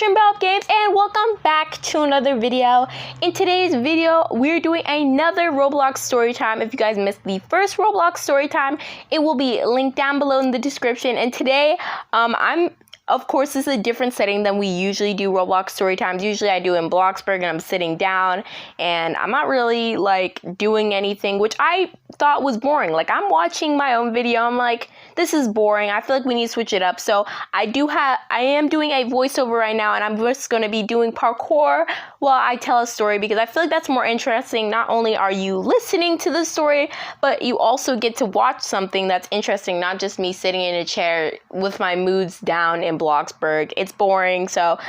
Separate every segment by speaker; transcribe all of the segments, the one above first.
Speaker 1: Group-Trinbebopgamez, and welcome back to another video. In today's video, we're doing another Roblox story time. If you guys missed the first Roblox story time, it will be linked down below in the description. And today, of course, this is a different setting than we usually do Roblox story times. Usually I do in Bloxburg and I'm sitting down and I'm not really like doing anything, which I thought was boring. Like, I'm watching my own video, I'm like, this is boring. I feel like we need to switch it up. So I am doing a voiceover right now, and I'm just going to be doing parkour while I tell a story, because I feel like that's more interesting. Not only are you listening to the story, but you also get to watch something that's interesting, not just me sitting in a chair with my moods down in Bloxburg. It's boring. So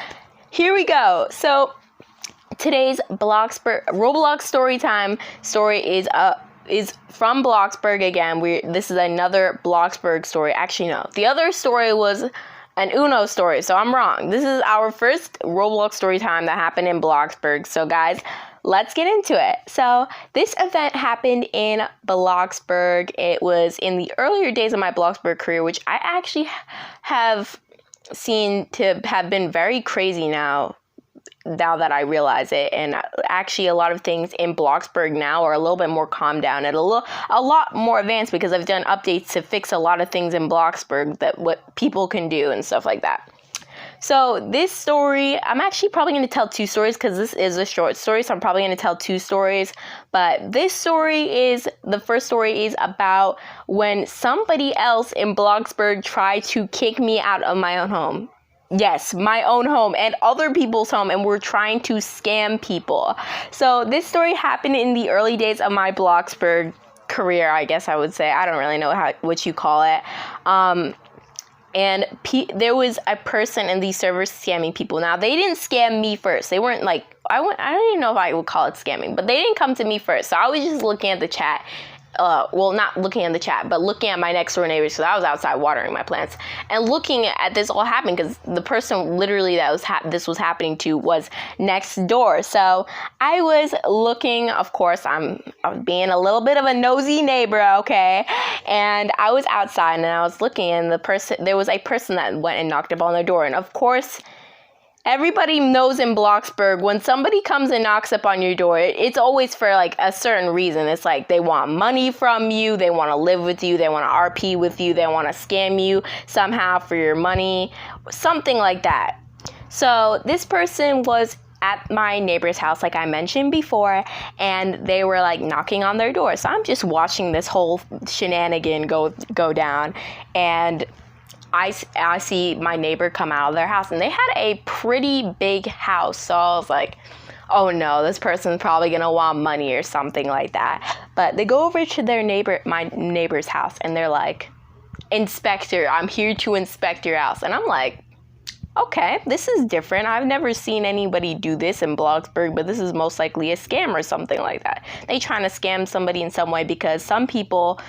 Speaker 1: here we go. So today's Roblox story time story is from Bloxburg again. This is another Bloxburg story. Actually, no. The other story was an Uno story, so I'm wrong. This is our first Roblox story time that happened in Bloxburg. So guys, let's get into it. So this event happened in Bloxburg. It was in the earlier days of my Bloxburg career, which I actually have seen to have been very crazy now that I realize it. And actually a lot of things in Bloxburg now are a little bit more calmed down and a lot more advanced, because I've done updates to fix a lot of things in Bloxburg that what people can do and stuff like that. So this story, I'm actually probably going to tell two stories because this is a short story, so I'm probably going to tell two stories. But the first story is about when somebody else in Bloxburg tried to kick me out of my own home. Yes, my own home and other people's home, and we're trying to scam people. So this story happened in the early days of my Bloxburg career, I guess I would say. I don't really know what you call it. And there was a person in these servers scamming people. Now, they didn't scam me first. They weren't like, I don't even know if I would call it scamming, but they didn't come to me first. So I was just looking at the chat. Well, not looking at the chat, but looking at my next door neighbors, because I was outside watering my plants and looking at this all happen, because the person literally that this was happening to was next door. So I was looking, of course, I was being a little bit of a nosy neighbor, okay? And I was outside and I was looking, and there was a person that went and knocked up on their door. And of course, everybody knows in Bloxburg, when somebody comes and knocks up on your door, it's always for like a certain reason. It's like they want money from you, they want to live with you, they want to RP with you, they want to scam you somehow for your money, something like that. So this person was at my neighbor's house, like I mentioned before, and they were like knocking on their door. So I'm just watching this whole shenanigan go down, and I see my neighbor come out of their house, and they had a pretty big house. So I was like, oh no, this person's probably gonna want money or something like that. But they go over to my neighbor's house, and they're like, "Inspector, I'm here to inspect your house." And I'm like, okay, this is different. I've never seen anybody do this in Bloxburg, but this is most likely a scam or something like that. They trying to scam somebody in some way, because some people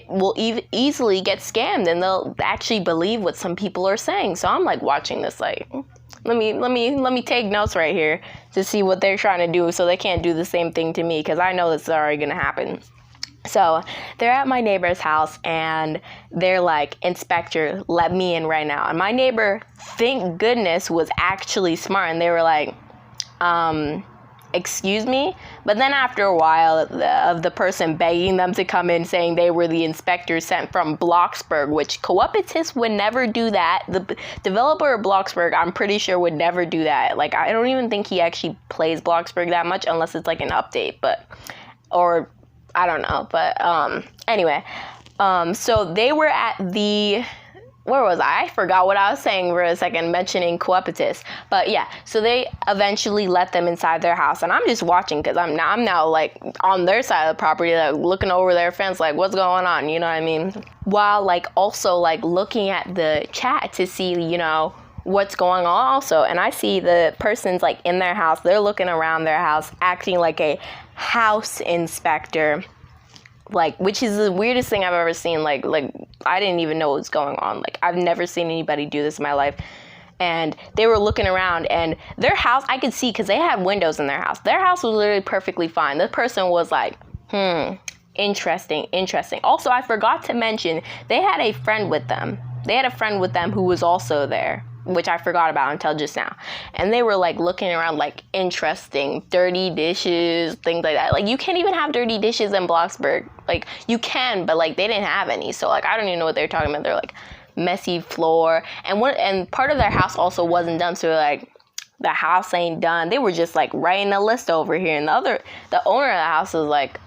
Speaker 1: will easily get scammed, and they'll actually believe what some people are saying. So I'm like watching this, like, let me take notes right here to see what they're trying to do, so they can't do the same thing to me, because I know this is already gonna happen. So they're at my neighbor's house, and they're like, "Inspector, let me in right now." And my neighbor, thank goodness, was actually smart, and they were like, "Excuse me?" But then after a while of the person begging them to come in, saying they were the inspector sent from Bloxburg, which Cooperatis would never do that. The developer of Bloxburg, I'm pretty sure, would never do that. Like, I don't even think he actually plays Bloxburg that much, unless it's like an update, or I don't know. But anyway, so they were at where was I? I forgot what I was saying for a second, mentioning Cooperatis. But yeah, so they eventually let them inside their house, and I'm just watching, because I'm now like on their side of the property, like looking over their fence, like, what's going on, you know what I mean? While like also like looking at the chat to see, you know, what's going on also. And I see the person's like in their house, they're looking around their house, acting like a house inspector, like, which is the weirdest thing I've ever seen. Like I didn't even know what was going on. Like, I've never seen anybody do this in my life. And they were looking around, and their house, I could see, because they had windows in their house. Their house was literally perfectly fine. This person was like, interesting. Also, I forgot to mention, they had a friend with them. They had a friend with them who was also there. which I forgot about until just now. And they were like looking around like interesting, dirty dishes, things like that. Like you can't even have dirty dishes in Bloxburg. Like you can, but like they didn't have any. So like I don't even know what they're talking about. They're like messy floor, and part of their house also wasn't done. So like the house ain't done. They were just like writing a list over here, and the owner of the house is like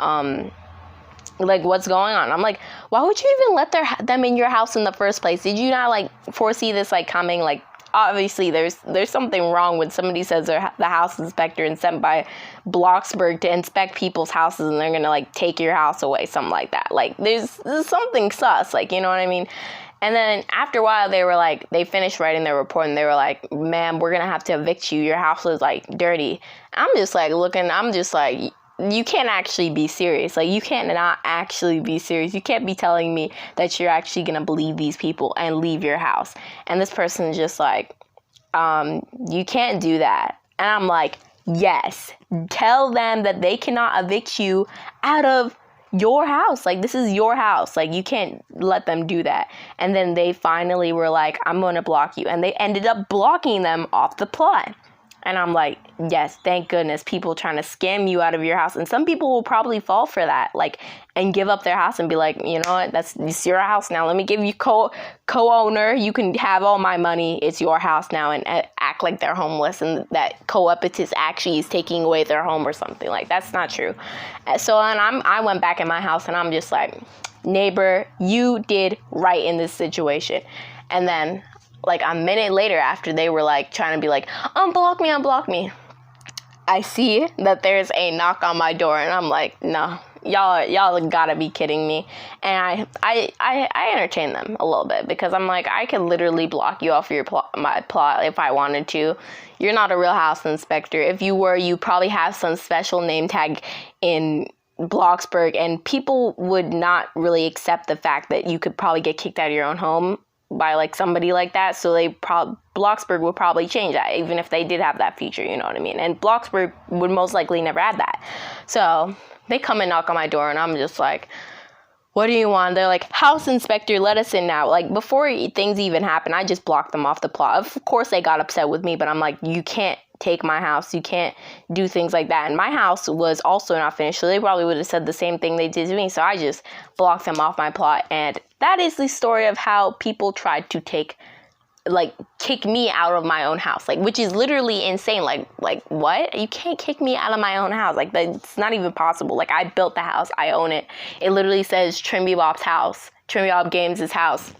Speaker 1: what's going on? I'm like, why would you even let them in your house in the first place? Did you not like foresee this like coming? Like obviously there's something wrong when somebody says they're the house inspector and sent by Bloxburg to inspect people's houses, and they're gonna like take your house away, something like that. Like there's something sus, like, you know what I mean? And then after a while, they finished writing their report, and they were like, ma'am, we're going to have to evict you. Your house is, like, dirty. I'm just, like, you can't actually be serious. Like, you can't not actually be serious. You can't be telling me that you're actually going to believe these people and leave your house. And this person's just like, you can't do that. And I'm like, yes, tell them that they cannot evict you out of your house. Like, this is your house. Like, you can't let them do that. And then they finally were like, I'm going to block you. And they ended up blocking them off the plot. And I'm like, yes, thank goodness, people trying to scam you out of your house. And some people will probably fall for that, like, and give up their house and be like, you know what, it's your house now. Let me give you co-owner. You can have all my money. It's your house now, and act like they're homeless, and that co-opetous actually is taking away their home or something. Like, that's not true. So then I went back in my house, and I'm just like, neighbor, you did right in this situation. And then like a minute later, after they were like trying to be like, unblock me, I see that there's a knock on my door, and I'm like, no, y'all gotta be kidding me. And I entertain them a little bit, because I'm like, I could literally block you off my plot if I wanted to. You're not a real house inspector. If you were, you probably have some special name tag in Bloxburg, and people would not really accept the fact that you could probably get kicked out of your own home by like somebody like that. So Bloxburg would probably change that, even if they did have that feature, you know what I mean? And Bloxburg would most likely never add that. So they come and knock on my door, and I'm just like, what do you want? They're like, house inspector, let us in now. Like, before things even happen, I just blocked them off the plot. Of course they got upset with me, but I'm like, you can't take my house. You can't do things like that. And my house was also not finished, so they probably would have said the same thing they did to me. So I just blocked them off my plot. And that is the story of how people tried to kick me out of my own house, like, which is literally insane. Like what? You can't kick me out of my own house. Like, that's not even possible. Like, I built the house. I own it. It literally says Trinbebop's house, Trinbebopgamez' house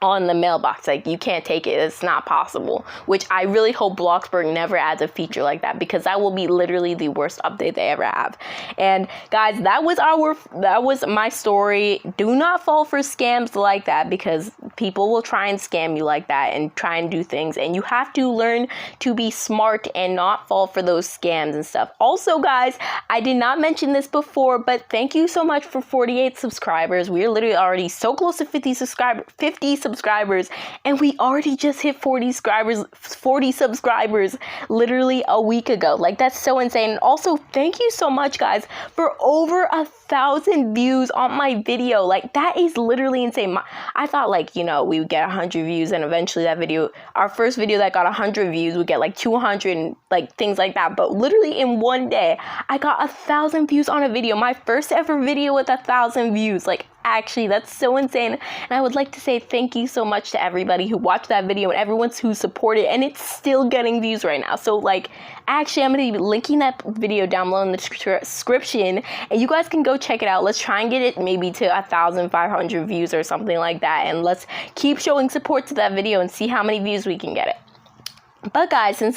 Speaker 1: on the mailbox. Like, you can't take it. It's not possible. Which I really hope Bloxburg never adds a feature like that, because that will be literally the worst update they ever have. And guys, that was my story. Do not fall for scams like that, because people will try and scam you like that and try and do things, and you have to learn to be smart and not fall for those scams and stuff. Also, guys, I did not mention this before, but thank you so much for 48 subscribers. We're literally already so close to 50 subscribers, and we already just hit 40 subscribers literally a week ago. Like, that's so insane. And also, thank you so much, guys, for over 1,000 views on my video. Like, that is literally insane. I thought, like, you know, we would get 100 views, and eventually our first video that got 100 views would get like 200 and like things like that. But literally in one day, I got 1,000 views on a video. My first ever video with 1,000 views. Like, actually, that's so insane. And I would like to say thank you so much to everybody who watched that video and everyone who supported, and it's still getting views right now. So, like, actually, I'm going to be linking that video down below in the description, and you guys can go check it out. Let's try and get it maybe to 1,500 views or something like that, and let's keep showing support to that video and see how many views we can get it. But guys, since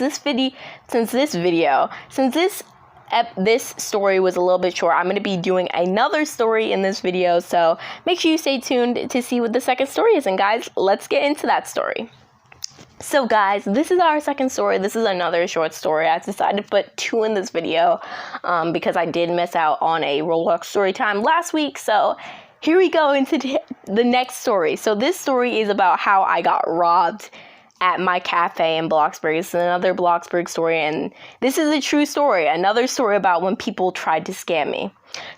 Speaker 1: this story was a little bit short, I'm going to be doing another story in this video, so make sure you stay tuned to see what the second story is. And guys, let's get into that story. So guys, this is our second story. This is another short story. I decided to put 2 in this video because I did miss out on a Roblox story time last week. So here we go into the next story. So this story is about how I got robbed at my cafe in Bloxburg. It's another Bloxburg story, and this is a true story. Another story about when people tried to scam me.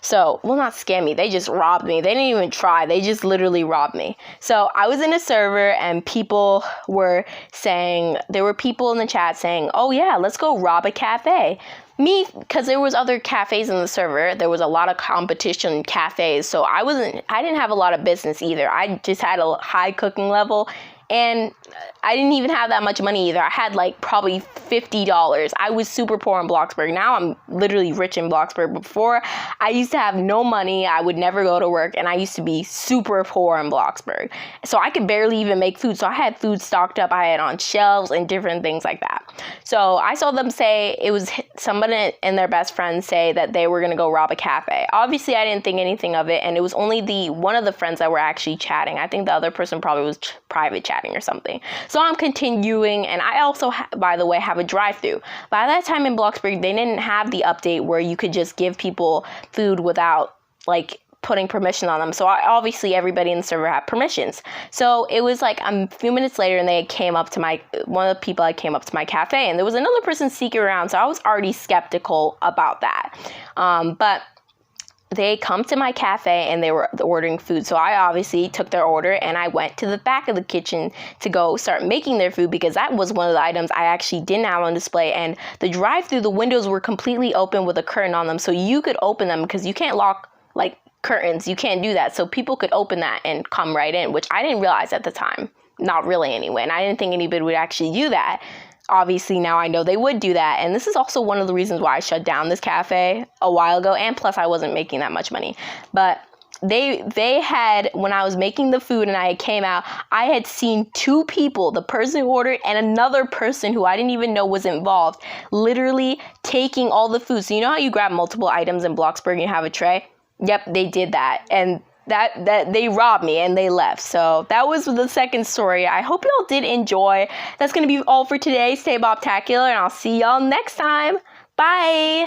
Speaker 1: So, well, not scam me. They just robbed me. They didn't even try. They just literally robbed me. So I was in a server and people were saying, there were people in the chat saying, oh yeah, let's go rob a cafe. Me, because there was other cafes in the server, there was a lot of competition cafes, so I didn't have a lot of business either. I just had a high cooking level, and I didn't even have that much money either. I had like probably $50. I was super poor in Bloxburg. Now I'm literally rich in Bloxburg. Before, I used to have no money. I would never go to work, and I used to be super poor in Bloxburg. So I could barely even make food. So I had food stocked up. I had on shelves and different things like that. So I saw them say, it was somebody and their best friend say that they were going to go rob a cafe. Obviously, I didn't think anything of it, and it was only one of the friends that were actually chatting. I think the other person probably was private chatting or something. So I'm continuing, and I also, by the way, have a drive-thru. By that time in Bloxburg, they didn't have the update where you could just give people food without, like, putting permission on them. So obviously everybody in the server had permissions. So it was like a few minutes later, and they came up to one of the people that came up to my cafe, and there was another person sneaking around. So I was already skeptical about that. But they come to my cafe and they were ordering food. So I obviously took their order and I went to the back of the kitchen to go start making their food, because that was one of the items I actually didn't have on display. And the drive-thru, the windows were completely open with a curtain on them. So you could open them, because you can't lock like curtains. You can't do that. So people could open that and come right in, which I didn't realize at the time. Not really anyway. And I didn't think anybody would actually do that. Obviously, now I know they would do that. And this is also one of the reasons why I shut down this cafe a while ago. And plus, I wasn't making that much money. But they had, when I was making the food and I came out, I had seen two people, the person who ordered and another person who I didn't even know was involved, literally taking all the food. So you know how you grab multiple items in Bloxburg and you have a tray? Yep, they did that. And that they robbed me and they left. So that was the second story. I hope y'all did enjoy. That's going to be all for today. Stay Bobtacular, and I'll see y'all next time. Bye.